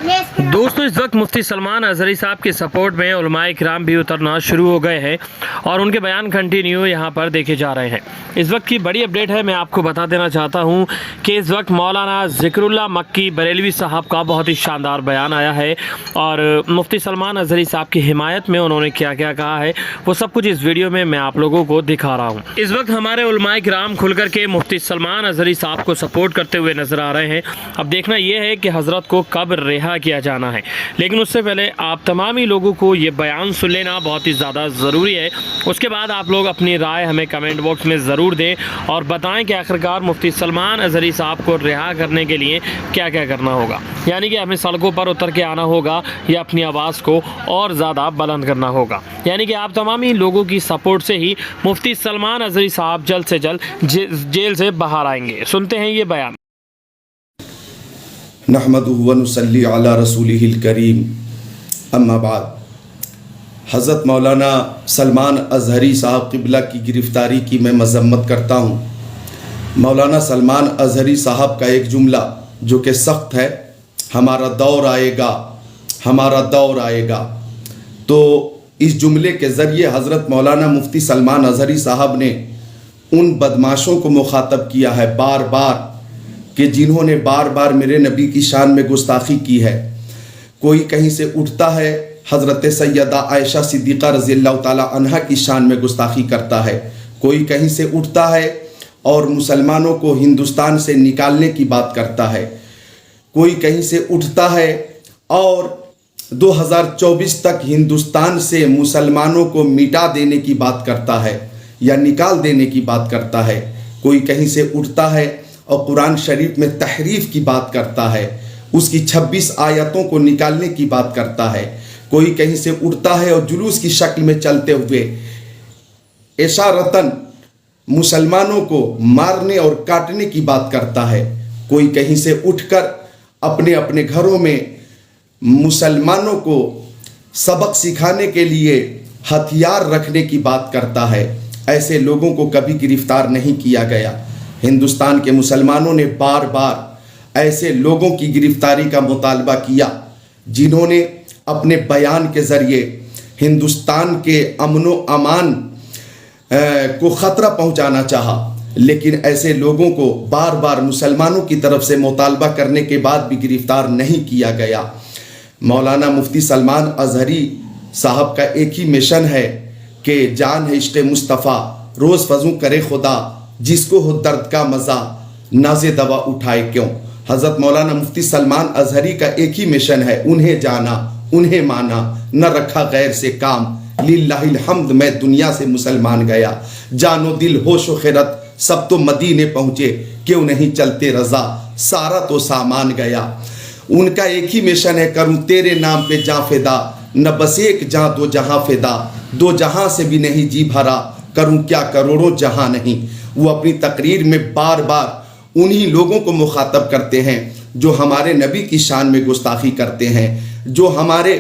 दोस्तों, इस वक्त मुफ्ती सलमान अज़हरी साहब के सपोर्ट में उलमाए किराम भी उतरना शुरू हो गए हैं और उनके बयान कंटिन्यू यहाँ पर देखे जा रहे हैं। इस वक्त की बड़ी अपडेट है, मैं आपको बता देना चाहता हूँ कि इस वक्त मौलाना ज़िक्रुल्लाह मक्की बरेलवी साहब का बहुत ही शानदार बयान आया है और मुफ्ती सलमान अज़हरी साहब की हिमायत में उन्होंने क्या क्या कहा है वो सब कुछ इस वीडियो में मैं आप लोगों को दिखा रहा हूँ। इस वक्त हमारे उलमाए किराम खुल कर के मुफ्ती सलमान अज़हरी साहब को सपोर्ट करते हुए नज़र आ रहे हैं। अब देखना यह है कि हज़रत को कब रिहा किया जाना है, लेकिन उससे पहले आप तमाम ही लोगों को ये बयान सुन लेना बहुत ही ज़्यादा ज़रूरी है। उसके बाद आप लोग अपनी राय हमें कमेंट बॉक्स में ज़रूर दें और बताएं कि आखिरकार मुफ्ती सलमान अज़हरी साहब को रिहा करने के लिए क्या क्या करना होगा, यानी कि हमें सड़कों पर उतर के आना होगा या अपनी आवाज़ को और ज़्यादा बुलंद करना होगा। यानी कि आप तमाम ही लोगों की सपोर्ट से ही मुफ्ती सलमान अज़हरी साहब जल्द से जल्द जेल से बाहर आएंगे। सुनते हैं ये बयान। नहमदुहु व नुसल्ली अला रसूलिहिल करीम, अम्मा बाद। हज़रत मौलाना सलमान अज़हरी साहब क़िबला की गिरफ़्तारी की मैं मज़म्मत करता हूँ। मौलाना सलमान अज़हरी साहब का एक जुमला जो कि सख्त है, हमारा दौर आएगा, हमारा दौर आएगा। तो इस जुमले के ज़रिए हज़रत मौलाना मुफ्ती सलमान अज़हरी साहब ने उन बदमाशों को मुखातब किया है बार बार कि जिन्होंने बार बार मेरे नबी की शान में गुस्ताखी की है। कोई कहीं से उठता है, हज़रत सैयदा आयशा सिद्दीक़ा रज़ियल्लाहु ताला अन्हा की शान में गुस्ताखी करता है। कोई कहीं से उठता है और मुसलमानों को हिंदुस्तान से निकालने की बात करता है। कोई कहीं से उठता है और 2024 तक हिंदुस्तान से मुसलमानों को मिटा देने की बात करता है या निकाल देने की बात करता है। कोई कहीं से उठता है और कुरान शरीफ में तहरीफ की बात करता है, उसकी 26 आयतों को निकालने की बात करता है। कोई कहीं से उठता है और जुलूस की शक्ल में चलते हुए इशारतन मुसलमानों को मारने और काटने की बात करता है। कोई कहीं से उठकर अपने अपने घरों में मुसलमानों को सबक सिखाने के लिए हथियार रखने की बात करता है। ऐसे लोगों को कभी गिरफ्तार नहीं किया गया। हिंदुस्तान के मुसलमानों ने बार बार ऐसे लोगों की गिरफ्तारी का मुतालबा किया जिन्होंने अपने बयान के ज़रिए हिंदुस्तान के अमन व अमान को ख़तरा पहुंचाना चाहा, लेकिन ऐसे लोगों को बार बार मुसलमानों की तरफ से मुतालबा करने के बाद भी गिरफ्तार नहीं किया गया। मौलाना मुफ्ती सलमान अज़हरी साहब का एक ही मिशन है कि जान है इश्क़ मुस्तफ़ा, रोज़ फजू करे खुदा, जिसको हो दर्द का मज़ा, नाज़े दवा उठाए क्यों। हज़रत मौलाना मुफ्ती सलमान अज़हरी का एक ही मिशन है, उन्हें जाना, उन्हें माना, न रखा गैर से काम। लिल्लाहिल हम्द, मैं दुनिया से मुसलमान गया, जानो दिल होश व खिरत सब तो मदीने पहुँचे, क्यों नहीं चलते रज़ा, सारा तो सामान गया। उनका एक ही मिशन है, करूँ तेरे नाम पे जाँ फिदा, न बस एक जाँ दो जहाँ फिदा, दो जहाँ से भी नहीं जी भरा, करूँ क्या करोड़ों जहाँ नहीं। वो अपनी तकरीर में बार बार उन्हीं लोगों को मुखातब करते हैं जो हमारे नबी की शान में गुस्ताखी करते हैं, जो हमारे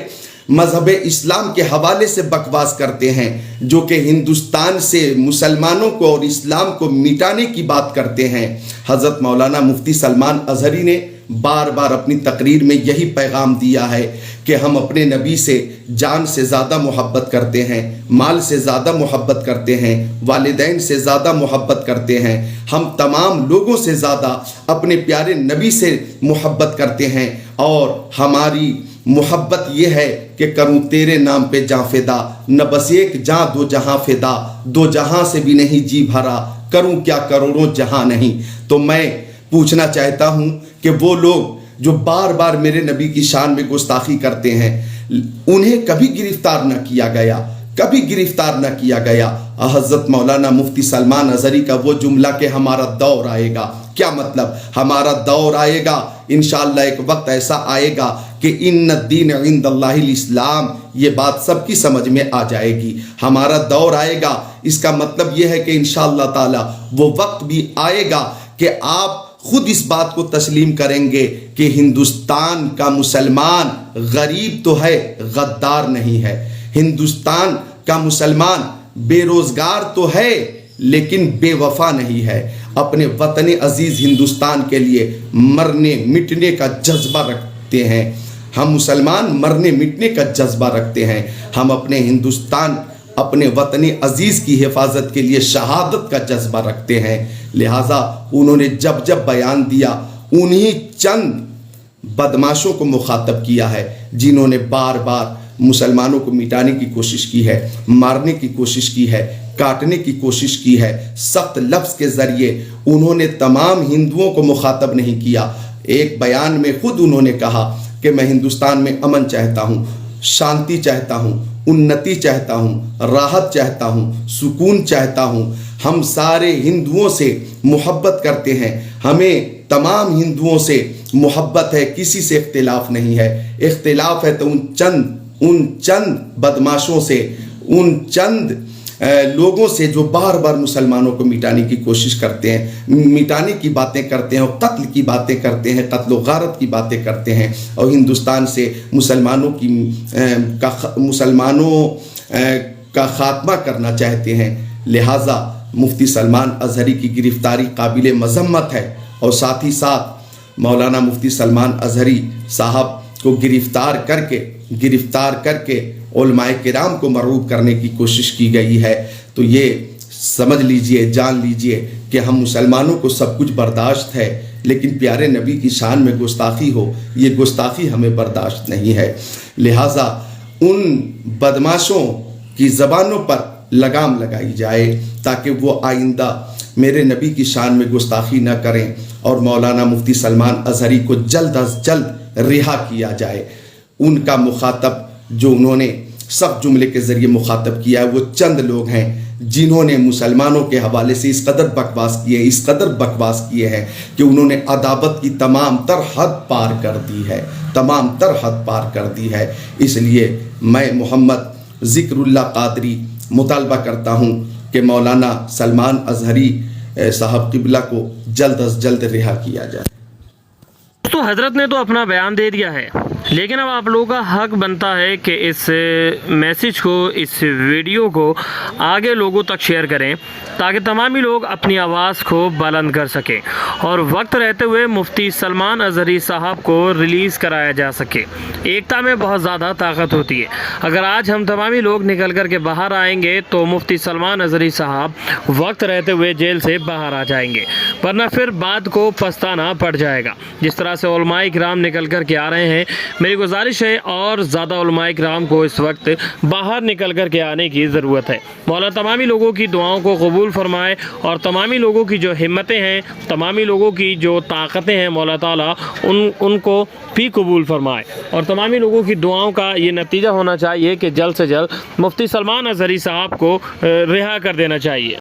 मज़हब इस्लाम के हवाले से बकवास करते हैं, जो कि हिंदुस्तान से मुसलमानों को और इस्लाम को मिटाने की बात करते हैं। हज़रत मौलाना मुफ्ती सलमान अज़हरी ने बार बार अपनी तकरीर में यही पैगाम दिया है कि हम अपने नबी से जान से ज़्यादा मोहब्बत करते हैं, माल से ज़्यादा मोहब्बत करते हैं, वालिदैन से ज़्यादा मोहब्बत करते हैं, हम तमाम लोगों से ज़्यादा अपने प्यारे नबी से मोहब्बत करते हैं और हमारी मोहब्बत ये है कि करूँ तेरे नाम पे जाँ फिदा, न बस एक जाँ दो जहाँ फिदा, दो जहाँ से भी नहीं जी भरा, करूँ क्या करोड़ों जहाँ नहीं। तो मैं पूछना चाहता हूँ कि वो लोग जो बार बार मेरे नबी की शान में गुस्ताखी करते हैं, उन्हें कभी गिरफ्तार न किया गया, कभी गिरफ्तार न किया गया। हज़रत मौलाना मुफ्ती सलमान अज़हरी का वो जुमला कि हमारा दौर आएगा, क्या मतलब हमारा दौर आएगा? इंशाअल्लाह एक वक्त ऐसा आएगा कि इन्न दीन इंदल्लाहिल इस्लाम, ये बात सबकी समझ में आ जाएगी। हमारा दौर आएगा, इसका मतलब ये है कि इंशाअल्लाह ताला वो वक्त भी आएगा कि आप खुद इस बात को तस्लीम करेंगे कि हिंदुस्तान का मुसलमान गरीब तो है, गद्दार नहीं है। हिंदुस्तान का मुसलमान बेरोजगार तो है लेकिन बेवफा नहीं है। अपने वतन अजीज हिंदुस्तान के लिए मरने मिटने का जज्बा रखते हैं। हम मुसलमान मरने मिटने का जज्बा रखते हैं। हम अपने हिंदुस्तान, अपने वतन अजीज़ की हिफाजत के लिए शहादत का जज्बा रखते हैं। लिहाजा उन्होंने जब जब बयान दिया उन्हीं चंद बदमाशों को मुखातब किया है जिन्होंने बार बार मुसलमानों को मिटाने की कोशिश की है, मारने की कोशिश की है, काटने की कोशिश की है। सख्त लफ्ज़ के ज़रिए उन्होंने तमाम हिंदुओं को मुखातब नहीं किया। एक बयान में खुद उन्होंने कहा कि मैं हिंदुस्तान में अमन चाहता हूँ, शांति चाहता हूँ, उन्नति चाहता हूँ, राहत चाहता हूँ, सुकून चाहता हूँ। हम सारे हिंदुओं से मोहब्बत करते हैं, हमें तमाम हिंदुओं से मोहब्बत है, किसी से इख्तिलाफ नहीं है। इख्तिलाफ है तो उन चंद बदमाशों से, उन चंद लोगों से जो बार बार मुसलमानों को मिटाने की कोशिश करते हैं, मिटाने की बातें करते हैं और कत्ल की बातें करते हैं, कत्ल व गारत की बातें करते हैं और हिंदुस्तान से मुसलमानों का खात्मा करना चाहते हैं। लिहाजा मुफ्ती सलमान अज़हरी की गिरफ्तारी काबिल मज़म्मत है और साथ ही साथ मौलाना मुफ्ती सलमान अज़हरी साहब को गिरफ्तार करके उलमाए किराम को मरूब करने की कोशिश की गई है। तो ये समझ लीजिए, जान लीजिए कि हम मुसलमानों को सब कुछ बर्दाश्त है, लेकिन प्यारे नबी की शान में गुस्ताखी हो, ये गुस्ताखी हमें बर्दाश्त नहीं है। लिहाजा उन बदमाशों की ज़बानों पर लगाम लगाई जाए ताकि वो आइंदा मेरे नबी की शान में गुस्ताखी न करें और मौलाना मुफ्ती सलमान अज़हरी को जल्द अज जल्द रिहा किया जाए। उनका मुखातब जो उन्होंने सब जुमले के ज़रिए मुखातब किया है वो चंद लोग हैं जिन्होंने मुसलमानों के हवाले से इस कदर बकवास किए हैं कि उन्होंने अदावत की तमाम तर हद पार कर दी है। इसलिए मैं मोहम्मद ज़िक्रुल्लाह क़ादरी मुतालबा करता हूँ कि मौलाना सलमान अज़हरी साहब क़िबला को जल्द अज जल्द रिहा किया जाए। तो हज़रत ने तो अपना बयान दे दिया है, लेकिन अब आप लोगों का हक बनता है कि इस मैसेज को, इस वीडियो को आगे लोगों तक शेयर करें ताकि तमामी लोग अपनी आवाज़ को बुलंद कर सकें और वक्त रहते हुए मुफ्ती सलमान अज़हरी साहब को रिलीज़ कराया जा सके। एकता में बहुत ज़्यादा ताकत होती है। अगर आज हम तमामी लोग निकल कर के बाहर आएंगे तो मुफ्ती सलमान अज़हरी साहब वक्त रहते हुए जेल से बाहर आ जाएंगे, वरना फिर बाद को पछताना पड़ जाएगा। जिस तरह से उलमाए किराम निकल कर के आ रहे हैं, मेरी गुजारिश है और ज़्यादा उलमाए किराम को इस वक्त बाहर निकल कर के आने की ज़रूरत है। मौला तमामी लोगों की दुआओं को कबूल फरमाए और तमामी लोगों की जो हिम्मतें हैं, तमामी लोगों की जो ताकतें हैं, मौला ताला उनको भी कबूल फरमाए और तमामी लोगों की दुआओं का ये नतीजा होना चाहिए कि जल्द से जल्द मुफ्ती सलमान अज़हरी साहब को रिहा कर देना चाहिए।